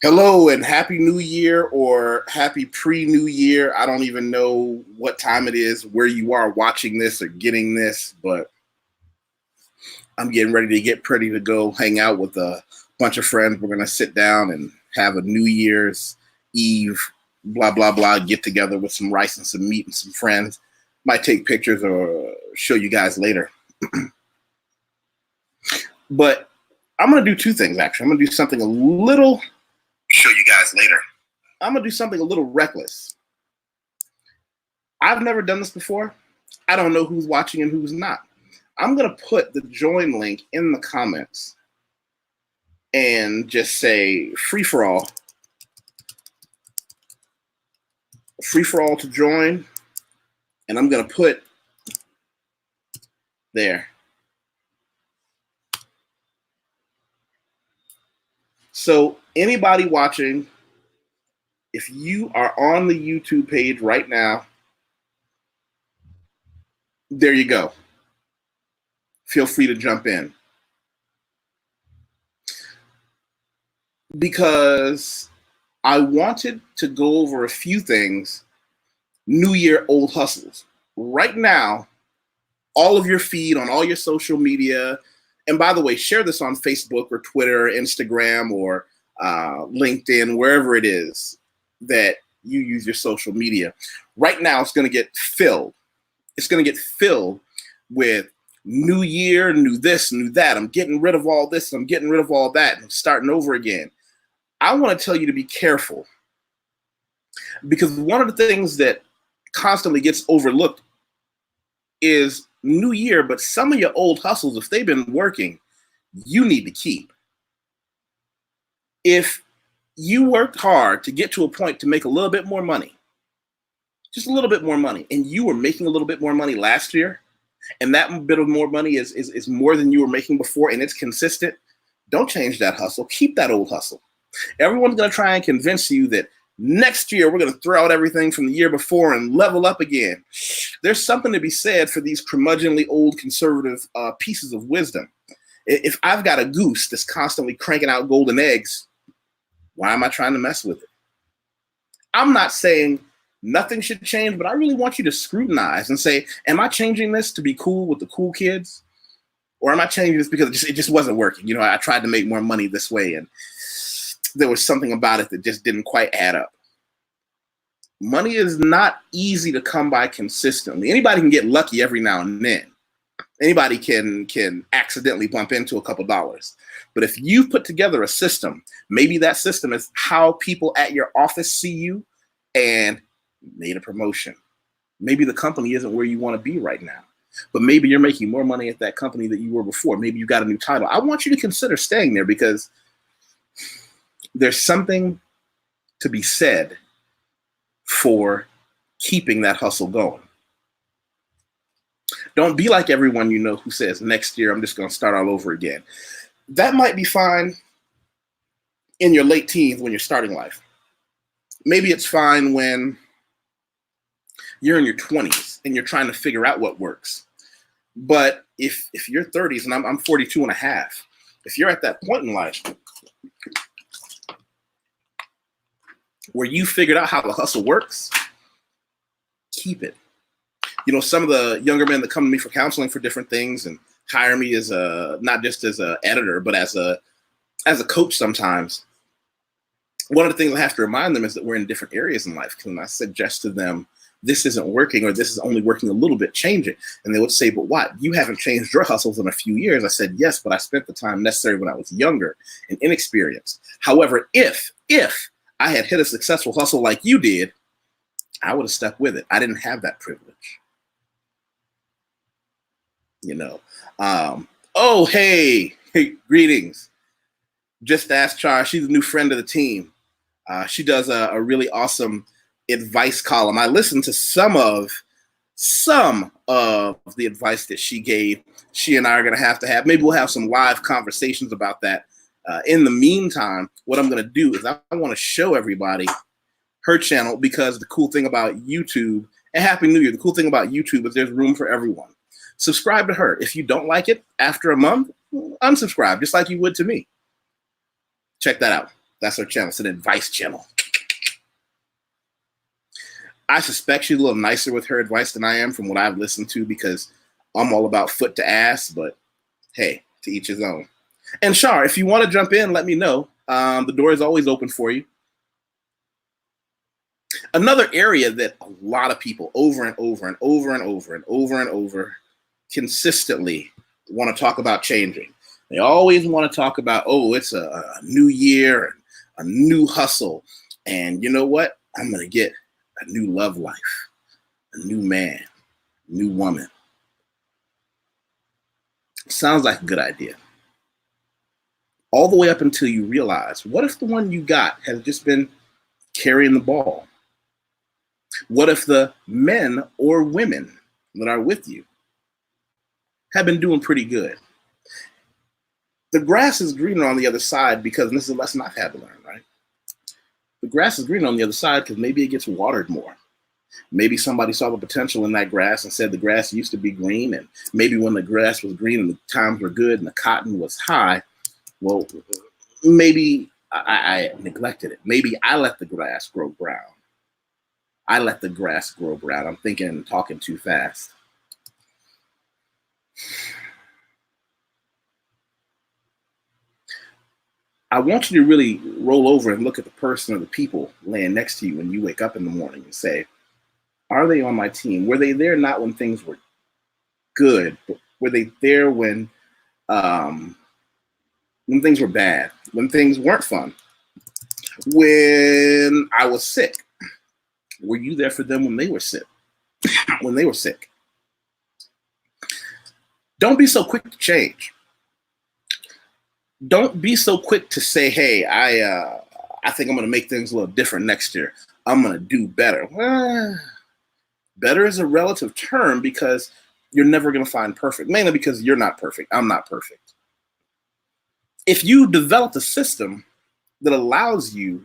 Hello and happy new year or happy pre-new year. I don't even know what time it is where you are watching this or getting this, but I'm getting ready to go hang out with a bunch of friends. We're going to sit down and have a New Year's Eve, blah, blah, blah, get together with some rice and some meat and some friends. Might take pictures or show you guys later. But I'm going to do two things, actually. I'm going to do something a little show you guys later. I'm going to do something a little reckless. I've never done this before. I don't know who's watching and who's not. I'm going to put the join link in the comments and just say free for all to join. And I'm going to put there. So anybody watching, if you are on the YouTube page right now, there you go. Feel free to jump in. Because I wanted to go over a few things, New Year old hustles. Right now, all of your feed on all your social media, and by the way, share this on Facebook or Twitter, or Instagram, or LinkedIn, wherever it is that you use your social media. Right now, it's going to get filled. It's going to get filled with new year, new this, new that. I'm getting rid of all this. I'm getting rid of all that. And I'm starting over again. I want to tell you to be careful, because one of the things that constantly gets overlooked is new year, but some of your old hustles, if they've been working, you need to keep. If you worked hard to get to a point to make a little bit more money, just a little bit more money, and you were making a little bit more money last year, and that bit of more money is more than you were making before, and it's consistent, don't change that hustle. Keep that old hustle. Everyone's going to try and convince you that next year we're going to throw out everything from the year before and level up again. There's something to be said for these curmudgeonly old conservative pieces of wisdom. If I've got a goose that's constantly cranking out golden eggs, why am I trying to mess with it? I'm not saying nothing should change, but I really want you to scrutinize and say, am I changing this to be cool with the cool kids? Or am I changing this because it just wasn't working? You know, I tried to make more money this way, and there was something about it that just didn't quite add up. Money is not easy to come by consistently. Anybody can get lucky every now and then. Anybody can accidentally bump into a couple dollars. But if you've put together a system, maybe that system is how people at your office see you and made a promotion. Maybe the company isn't where you want to be right now, but maybe you're making more money at that company than you were before. Maybe you got a new title. I want you to consider staying there, because there's something to be said for keeping that hustle going. Don't be like everyone you know who says, next year I'm just going to start all over again. That might be fine in your late teens when you're starting life. Maybe it's fine when you're in your 20s and you're trying to figure out what works. But if you're 30s, and I'm 42 and a half, if you're at that point in life where you figured out how the hustle works, keep it. You know, some of the younger men that come to me for counseling for different things and hire me as not just as an editor, but as a coach sometimes, one of the things I have to remind them is that we're in different areas in life. When I suggest to them, this isn't working, or this is only working a little bit, change it. And they would say, but what? You haven't changed your hustles in a few years. I said, yes, but I spent the time necessary when I was younger and inexperienced. However, if I had hit a successful hustle like you did, I would have stuck with it. I didn't have that privilege. You know, oh, hey, greetings. Just ask Char. She's a new friend of the team. She does a really awesome advice column. I listened to some of the advice that she gave. She and I are going to have. Maybe we'll have some live conversations about that. In the meantime, what I'm going to do is I want to show everybody her channel, because the cool thing about YouTube, and Happy New Year, the cool thing about YouTube is there's room for everyone. Subscribe to her. If you don't like it after a month, unsubscribe, just like you would to me. Check that out. That's her channel. It's an advice channel. I suspect she's a little nicer with her advice than I am from what I've listened to, because I'm all about foot to ass, but hey, to each his own. And Shar, if you want to jump in, let me know. The door is always open for you. Another area that a lot of people over and over and over and over and over and over consistently want to talk about changing. They always want to talk about, oh, it's a new year and a new hustle. And you know what? I'm going to get a new love life, a new man, a new woman. Sounds like a good idea. All the way up until you realize, what if the one you got has just been carrying the ball? What if the men or women that are with you have been doing pretty good? The grass is greener on the other side because, and this is a lesson I've had to learn, right? The grass is greener on the other side because maybe it gets watered more. Maybe somebody saw the potential in that grass and said the grass used to be green, and maybe when the grass was green and the times were good and the cotton was high, well, maybe I neglected it. Maybe I let the grass grow brown. I let the grass grow brown. I'm thinking and talking too fast. I want you to really roll over and look at the person or the people laying next to you when you wake up in the morning and say, are they on my team? Were they there not when things were good, but were they there when things were bad, when things weren't fun, when I was sick? Were you there for them when they were sick? When they were sick? Don't be so quick to change. Don't be so quick to say, hey, I think I'm going to make things a little different next year. I'm going to do better. Well, better is a relative term because you're never going to find perfect, mainly because you're not perfect. I'm not perfect. If you develop a system that allows you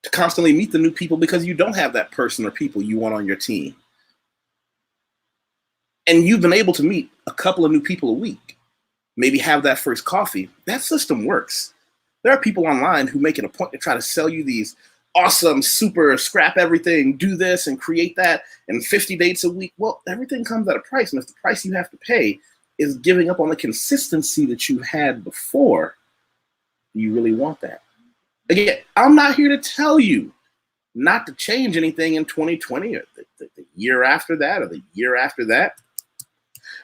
to constantly meet the new people because you don't have that person or people you want on your team, and you've been able to meet a couple of new people a week, maybe have that first coffee, that system works. There are people online who make it a point to try to sell you these awesome, super, scrap everything, do this and create that, and 50 dates a week. Well, everything comes at a price. And if the price you have to pay is giving up on the consistency that you had before, do you really want that? Again, I'm not here to tell you not to change anything in 2020 or the year after that or the year after that.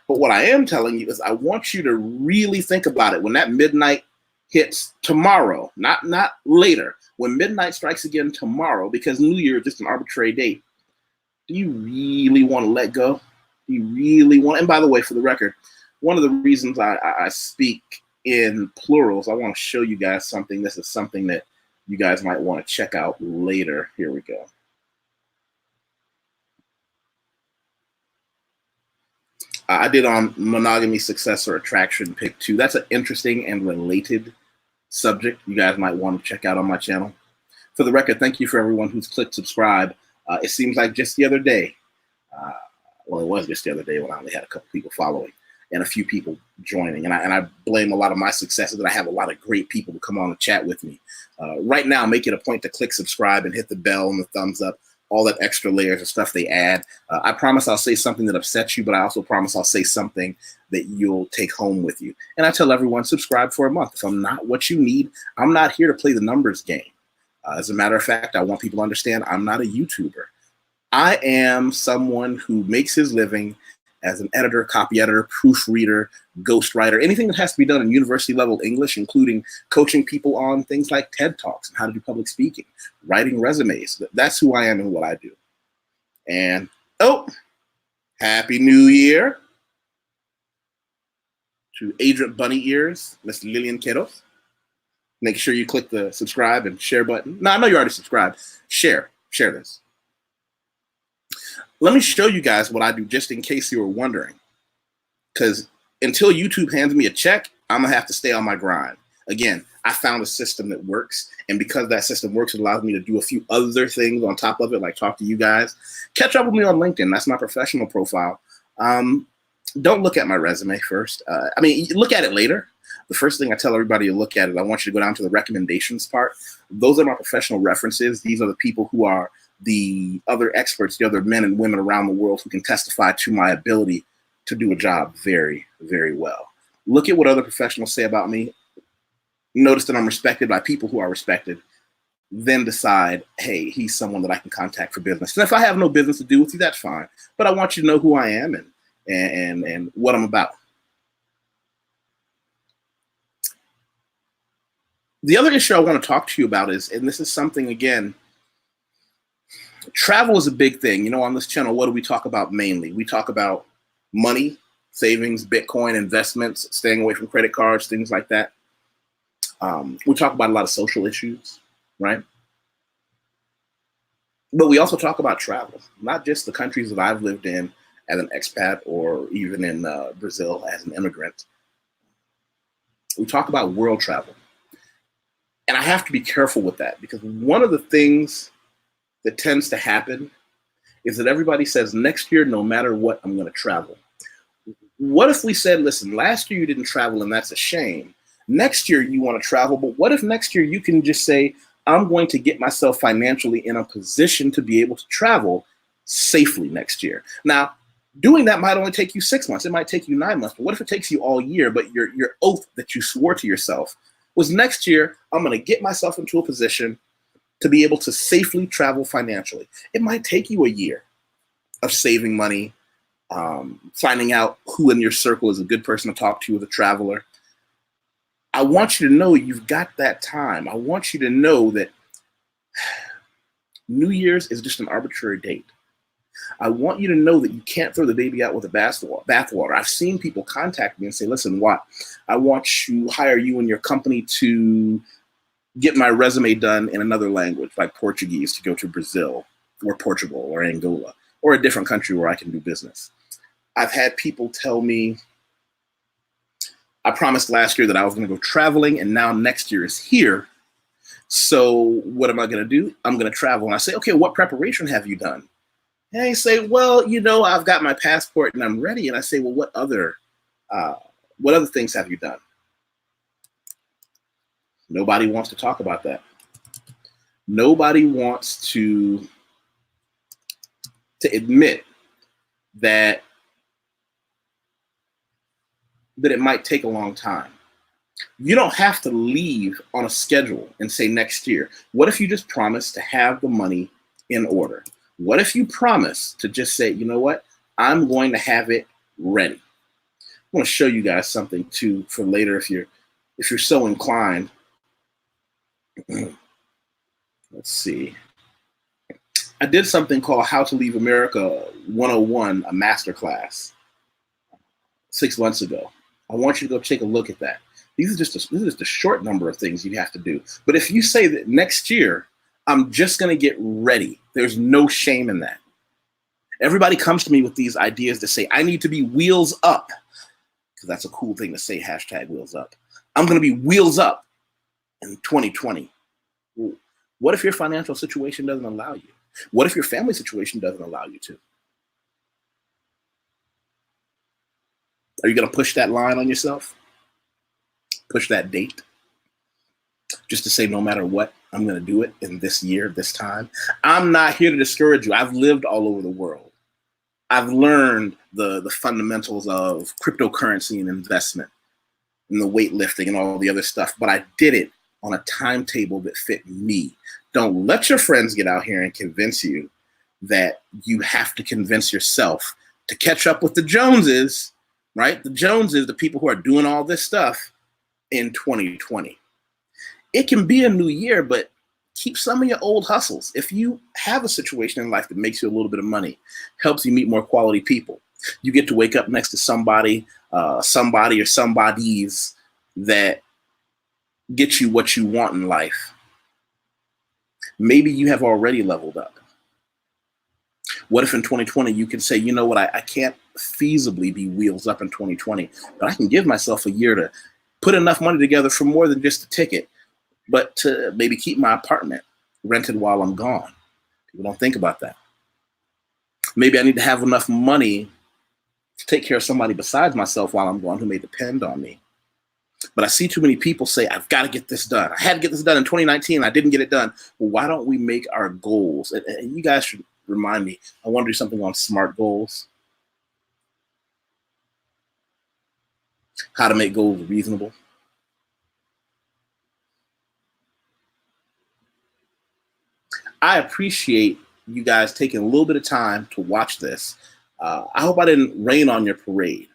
But what I am telling you is I want you to really think about it when that midnight hits tomorrow, not later. When midnight strikes again tomorrow, because New Year is just an arbitrary date, do you really want to let go? Do you really want? And by the way, for the record, one of the reasons I speak in plurals, I want to show you guys something. This is something that you guys might want to check out later. Here we go. I did on monogamy, success, or attraction, pick 2. That's an interesting and related subject you guys might want to check out on my channel. For the record, thank you for everyone who's clicked subscribe. It seems like just the other day, well, it was just the other day when I only had a couple people following and a few people joining. And I blame a lot of my successes that I have a lot of great people to come on and chat with me. Right now, make it a point to click subscribe and hit the bell and the thumbs up, all that extra layers of stuff they add. I promise I'll say something that upsets you, but I also promise I'll say something that you'll take home with you. And I tell everyone, subscribe for a month. If I'm not what you need, I'm not here to play the numbers game. As a matter of fact, I want people to understand I'm not a YouTuber. I am someone who makes his living as an editor, copy editor, proofreader, ghostwriter, anything that has to be done in university level English, including coaching people on things like TED Talks and how to do public speaking, writing resumes. That's who I am and what I do. And, oh, Happy New Year to Agent Bunny Ears, Miss Lillian Kiddos. Make sure you click the subscribe and share button. No, I know you already subscribed. Share this. Let me show you guys what I do just in case you were wondering. Because until YouTube hands me a check, I'm going to have to stay on my grind. Again, I found a system that works. And because that system works, it allows me to do a few other things on top of it, like talk to you guys. Catch up with me on LinkedIn. That's my professional profile. Don't look at my resume first. I mean, look at it later. The first thing I tell everybody to look at it, I want you to go down to the recommendations part. Those are my professional references. These are the people who are the other experts, the other men and women around the world who can testify to my ability to do a job very, very well. Look at what other professionals say about me. Notice that I'm respected by people who are respected. Then decide, hey, he's someone that I can contact for business. And if I have no business to do with you, that's fine. But I want you to know who I am and what I'm about. The other issue I want to talk to you about is, and this is something, again, travel is a big thing. You know, on this channel, what do we talk about mainly? We talk about money, savings, Bitcoin, investments, staying away from credit cards, things like that. We talk about a lot of social issues, right? But we also talk about travel, not just the countries that I've lived in as an expat or even in Brazil as an immigrant. We talk about world travel. And I have to be careful with that because one of the things that tends to happen is that everybody says next year, no matter what, I'm going to travel. What if we said, listen, last year you didn't travel and that's a shame. Next year you want to travel, but what if next year you can just say, I'm going to get myself financially in a position to be able to travel safely next year. Now, doing that might only take you 6 months. It might take you 9 months. But what if it takes you all year, but your oath that you swore to yourself was next year, I'm going to get myself into a position to be able to safely travel financially. It might take you a year of saving money, finding out who in your circle is a good person to talk to as a traveler. I want you to know you've got that time. I want you to know that New Year's is just an arbitrary date. I want you to know that you can't throw the baby out with the bathwater. I've seen people contact me and say, listen, Watt, I want to hire you and your company to get my resume done in another language, like Portuguese, to go to Brazil or Portugal or Angola or a different country where I can do business. I've had people tell me, I promised last year that I was going to go traveling, and now next year is here. So what am I going to do? I'm going to travel. And I say, okay, what preparation have you done? And they say, well, you know, I've got my passport and I'm ready. And I say, well, what other things have you done? Nobody wants to talk about that. Nobody wants to admit that it might take a long time. You don't have to leave on a schedule and say next year. What if you just promise to have the money in order? What if you promise to just say, you know what, I'm going to have it ready? I want to show you guys something too for later if you're so inclined. Let's see. I did something called How to Leave America 101, a masterclass 6 months ago. I want you to go take a look at that. This is just a short number of things you have to do. But if you say that next year, I'm just going to get ready, there's no shame in that. Everybody comes to me with these ideas to say, I need to be wheels up, because that's a cool thing to say, hashtag wheels up. I'm going to be wheels up in 2020. What if your financial situation doesn't allow you? What if your family situation doesn't allow you to? Are you going to push that line on yourself? Push that date? Just to say, no matter what, I'm going to do it in this year, this time. I'm not here to discourage you. I've lived all over the world. I've learned the fundamentals of cryptocurrency and investment and the weightlifting and all the other stuff, but I did it on a timetable that fit me. Don't let your friends get out here and convince you that you have to convince yourself to catch up with the Joneses, right? The Joneses, the people who are doing all this stuff in 2020. It can be a new year, but keep some of your old hustles. If you have a situation in life that makes you a little bit of money, helps you meet more quality people, you get to wake up next to somebody or somebodies that get you what you want in life. Maybe you have already leveled up. What if in 2020 you can say, you know what, I can't feasibly be wheels up in 2020, but I can give myself a year to put enough money together for more than just a ticket, but to maybe keep my apartment rented while I'm gone. People don't think about that. Maybe I need to have enough money to take care of somebody besides myself while I'm gone who may depend on me. But I see too many people say, I've got to get this done. I had to get this done in 2019. I didn't get it done. Well, why don't we make our goals? And you guys should remind me. I want to do something on SMART goals. How to make goals reasonable. I appreciate you guys taking a little bit of time to watch this. I hope I didn't rain on your parade.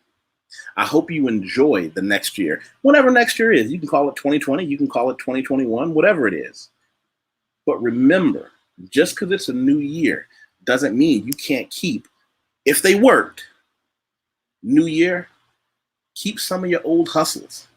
I hope you enjoy the next year, whatever next year is. You can call it 2020, you can call it 2021, whatever it is. But remember, just because it's a new year doesn't mean you can't keep, if they worked, new year, keep some of your old hustles.